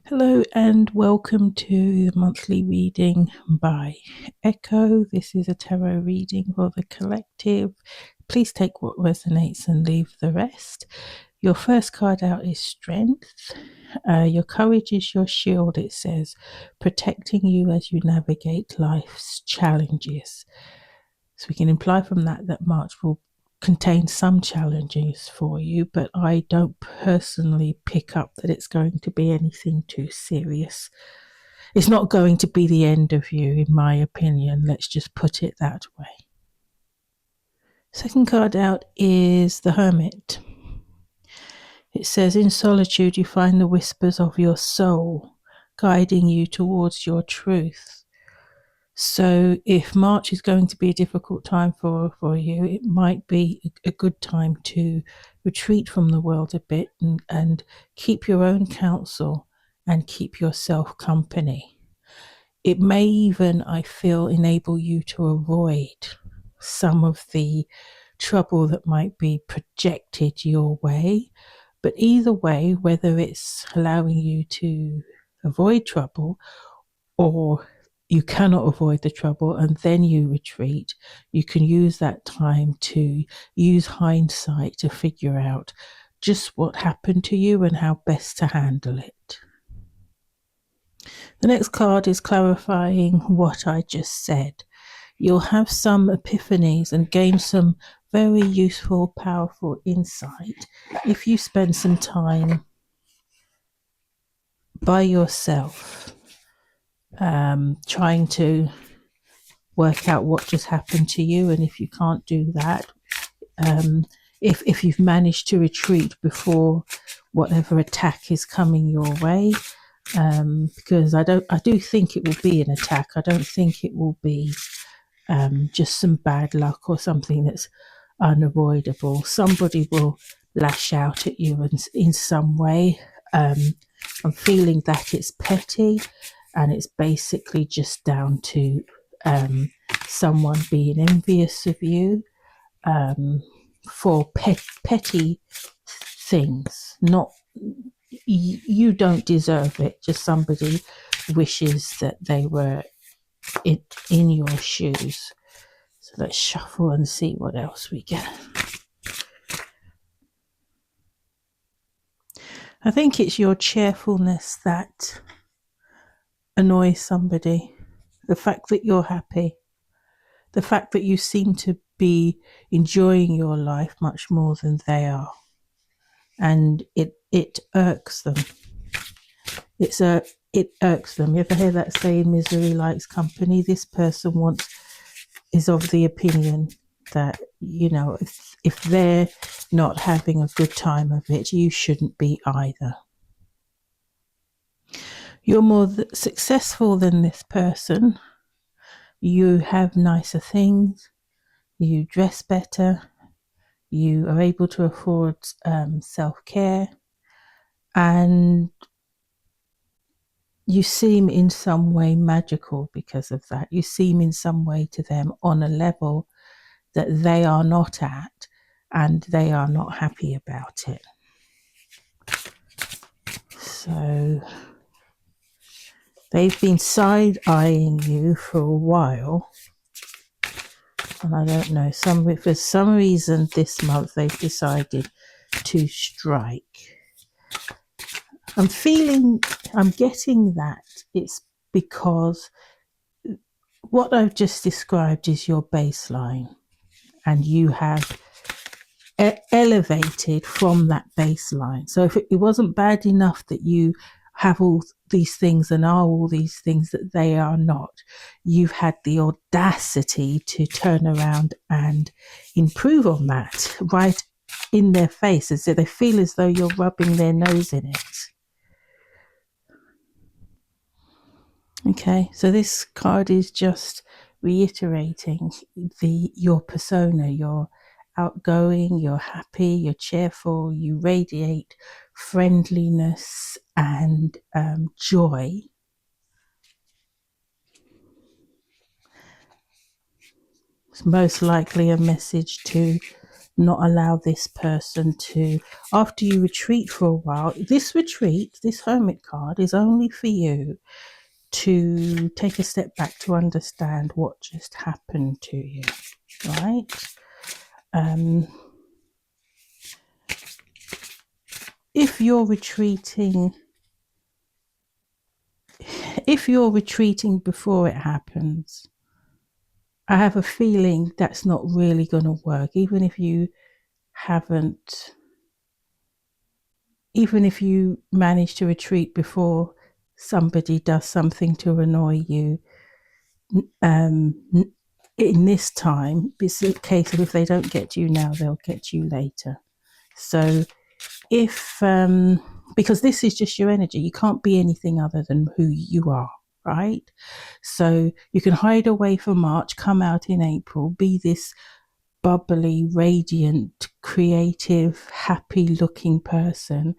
Hello and welcome to the monthly reading by Echo. This is a tarot reading for the collective. Please take what resonates and leave the rest. Your first card out is Strength. Your courage is your shield, it says, protecting you as you navigate life's challenges. So we can imply from that March will contain some challenges for you, but I don't personally pick up that it's going to be anything too serious. It's not going to be the end of you, in my opinion. Let's just put it that way. Second card out is the Hermit. It says, in solitude you find the whispers of your soul, guiding you towards your truth. So if March is going to be a difficult time for you, it might be a good time to retreat from the world a bit and keep your own counsel and keep yourself company. It may even, I feel, enable you to avoid some of the trouble that might be projected your way. But either way, whether it's allowing you to avoid trouble or you cannot avoid the trouble and then you retreat, you can use that time to use hindsight to figure out just what happened to you and how best to handle it. The next card is clarifying what I just said. You'll have some epiphanies and gain some very useful, powerful insight if you spend some time by yourself, trying to work out what just happened to you. And if you can't do that, if you've managed to retreat before whatever attack is coming your way, because I do think it will be an attack. I don't think it will be just some bad luck or something that's unavoidable. Somebody will lash out at you in some way. I'm feeling that it's petty and it's basically just down to someone being envious of you for petty things. Not you don't deserve it, just somebody wishes that they were in your shoes. So let's shuffle and see what else we get. I think it's your cheerfulness that annoys somebody. The fact that you're happy. The fact that you seem to be enjoying your life much more than they are. And it irks them. It irks them. You ever hear that saying, misery likes company? This person is of the opinion that, if they're not having a good time of it, you shouldn't be either. You're more successful than this person. You have nicer things. You dress better. You are able to afford self-care. And you seem in some way magical because of that. You seem in some way to them on a level that they are not at, and they are not happy about it. So they've been side-eyeing you for a while, and I don't know, for some reason this month they've decided to strike. I'm getting that it's because what I've just described is your baseline, and you have elevated from that baseline. So if it wasn't bad enough that you have all these things and are all these things that they are not, you've had the audacity to turn around and improve on that right in their faces, so they feel as though you're rubbing their nose in it. Okay, so this card is just reiterating your persona. You're outgoing, you're happy, you're cheerful, you radiate friendliness and joy. It's most likely a message to not allow this person to, after you retreat for a while, this retreat, this Hermit card is only for you to take a step back to understand what just happened to you, right? If you're retreating before it happens, I have a feeling that's not really going to work. Even if you manage to retreat before somebody does something to annoy you, in this time, it's a case of if they don't get you now, they'll get you later. So if, because this is just your energy, you can't be anything other than who you are, right? So you can hide away for March, come out in April, be this bubbly, radiant, creative, happy looking person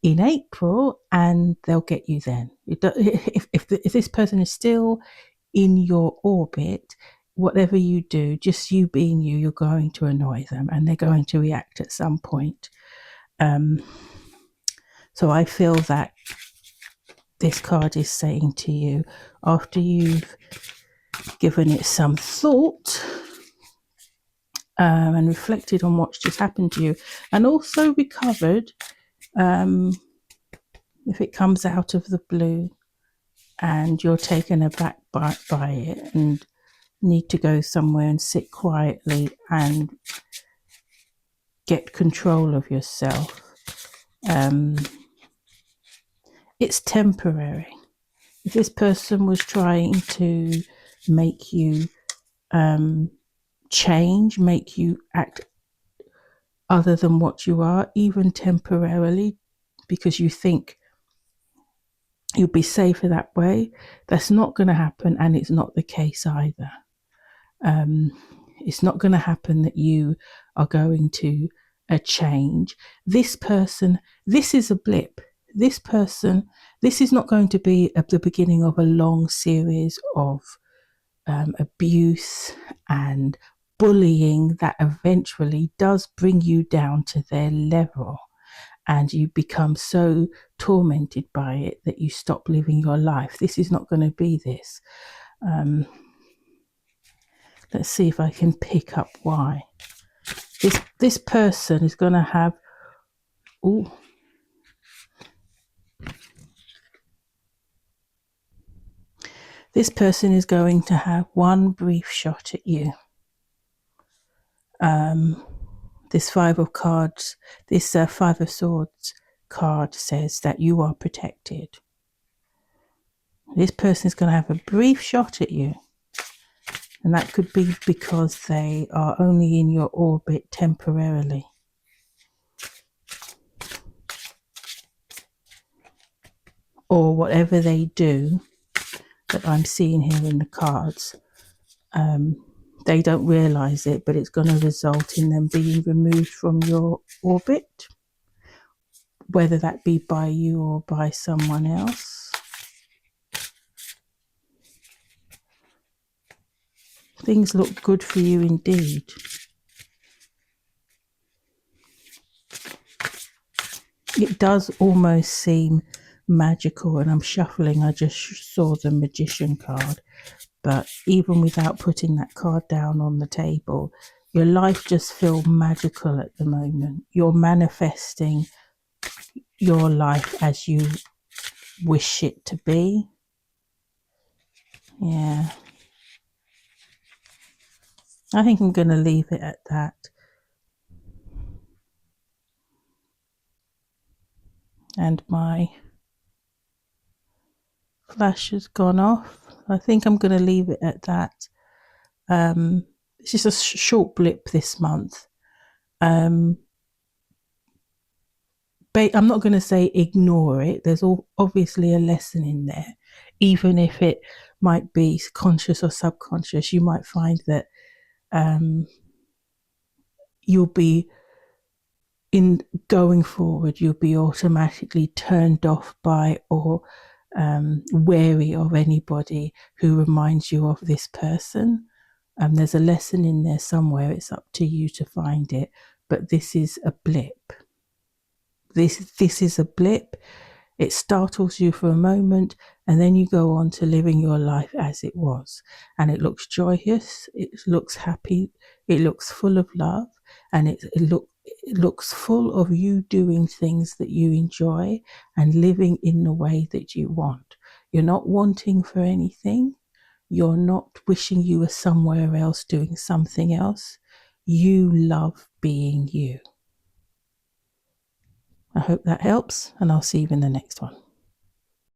in April, and they'll get you then. If this person is still in your orbit, whatever you do, just you being you, you're going to annoy them and they're going to react at some point. So I feel that this card is saying to you, after you've given it some thought and reflected on what's just happened to you, and also recovered, if it comes out of the blue and you're taken aback by it and need to go somewhere and sit quietly and get control of yourself, it's temporary. If this person was trying to make you change, make you act other than what you are, even temporarily, because you think you'll be safer that way, that's not going to happen, and it's not the case either. It's not going to happen that you are going to change. This person, this is a blip. This person, this is not going to be the beginning of a long series of abuse and bullying that eventually does bring you down to their level, and you become so tormented by it that you stop living your life. This is not going to be this. Let's see if I can pick up why. This person is going to have... Ooh. This person is going to have one brief shot at you. This Five of Cards, this Five of Swords card says that you are protected. This person is going to have a brief shot at you. And that could be because they are only in your orbit temporarily. Or whatever they do that I'm seeing here in the cards, they don't realize it, but it's going to result in them being removed from your orbit, whether that be by you or by someone else. Things look good for you indeed. It does almost seem magical, and I'm shuffling, I just saw the Magician card, but even without putting that card down on the table, your life just feels magical at the moment. You're manifesting your life as you wish it to be. Yeah. I think I'm going to leave it at that. And my flash has gone off. I think I'm going to leave it at that. It's just a short blip this month. I'm not going to say ignore it. There's obviously a lesson in there. Even if it might be conscious or subconscious, you might find that you'll be, in going forward, you'll be automatically turned off by or wary of anybody who reminds you of this person. There's a lesson in there somewhere. It's up to you to find it. but this is a blip. This is a blip. It startles you for a moment, and then you go on to living your life as it was. And it looks joyous, it looks happy, it looks full of love, and it looks full of you doing things that you enjoy and living in the way that you want. You're not wanting for anything. You're not wishing you were somewhere else doing something else. You love being you. I hope that helps, and I'll see you in the next one.